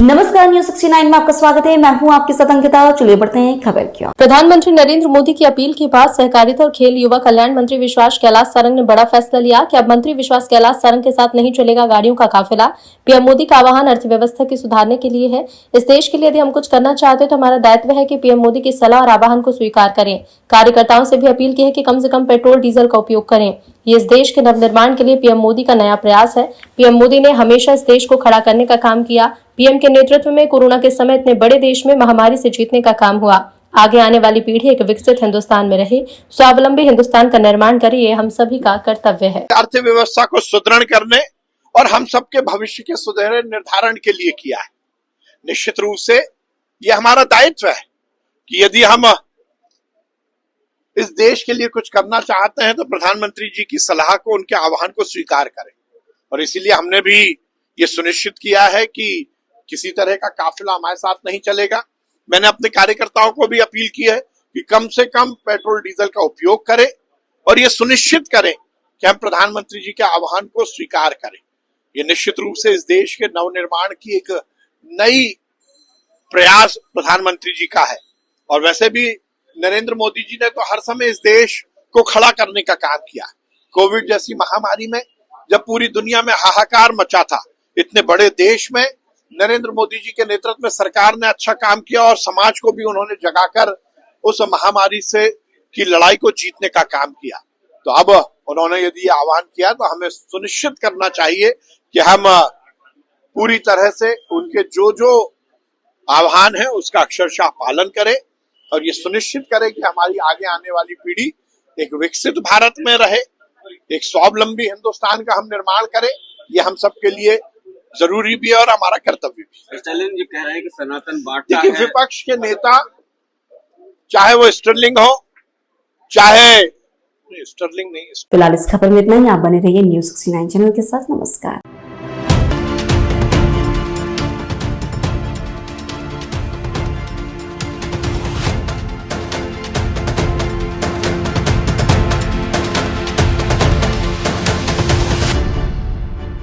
नमस्कार, न्यूज 69 में आपका स्वागत है। मैं हूं आपके साथ अंकिता। चलिए बढ़ते हैं खबर की ओर। प्रधानमंत्री नरेंद्र मोदी की अपील के बाद सहकारिता और खेल युवा कल्याण मंत्री विश्वास कैलाश सारंग ने बड़ा फैसला लिया कि अब मंत्री विश्वास कैलाश सारंग के साथ नहीं चलेगा गाड़ियों का काफिला। पीएम मोदी का आह्वान अर्थव्यवस्था की सुधारने के लिए है। इस देश के लिए यदि हम कुछ करना चाहते हैं तो हमारा दायित्व है कि पीएम मोदी की सलाह और आह्वान को स्वीकार करें। कार्यकर्ताओं से भी अपील की है कि कम से कम पेट्रोल डीजल का उपयोग करें। ये इस देश के नवनिर्माण के लिए पीएम मोदी का नया प्रयास है। पीएम मोदी ने हमेशा इस देश को खड़ा करने का काम किया। पीएम के नेतृत्व में कोरोना के समय इतने बड़े देश में महामारी से जीतने का काम हुआ। आगे आने वाली पीढ़ी एक विकसित हिंदुस्तान में रहे, स्वावलंबी हिंदुस्तान का निर्माण करे, ये हम सभी का कर्तव्य है। अर्थव्यवस्था को सुदृढ़ करने और हम सबके भविष्य के सुनहरे निर्धारण के लिए किया है। निश्चित रूप से ये हमारा दायित्व है कि यदि हम इस देश के लिए कुछ करना चाहते हैं तो प्रधानमंत्री जी की सलाह को, उनके आह्वान को स्वीकार करें। और इसीलिए हमने भी ये सुनिश्चित किया है कि किसी तरह का काफिला हमारे साथ नहीं चलेगा। मैंने अपने कार्यकर्ताओं को भी अपील की है कि कम से कम पेट्रोल डीजल का उपयोग करें और ये सुनिश्चित करें कि हम प्रधानमंत्री जी के आह्वान को स्वीकार करें। ये निश्चित रूप से इस देश के नवनिर्माण की एक नई प्रयास प्रधानमंत्री जी का है। और वैसे भी नरेंद्र मोदी जी ने तो हर समय इस देश को खड़ा करने का काम किया। कोविड जैसी महामारी में जब पूरी दुनिया में हाहाकार मचा था, इतने बड़े देश में नरेंद्र मोदी जी के नेतृत्व में सरकार ने अच्छा काम किया और समाज को भी उन्होंने जगाकर उस महामारी से की लड़ाई को जीतने का काम किया। तो अब उन्होंने यदि आह्वान किया तो हमें सुनिश्चित करना चाहिए कि हम पूरी तरह से उनके जो जो आह्वान है उसका अक्षरशः पालन करें और ये सुनिश्चित करें कि हमारी आगे आने वाली पीढ़ी एक विकसित भारत में रहे, एक स्वावलंबी हिंदुस्तान का हम निर्माण करें। ये हम सबके लिए जरूरी भी है और हमारा कर्तव्य भी। स्टालिन जी कह रहे हैं कि सनातन बांटता देखिए, है। विपक्ष के नेता चाहे वो स्टर्लिंग हो चाहे स्टर्लिंग नहीं। फिलहाल इस खबर में इतना ही। आप बने रहिए न्यूज 69 चैनल के साथ। नमस्कार।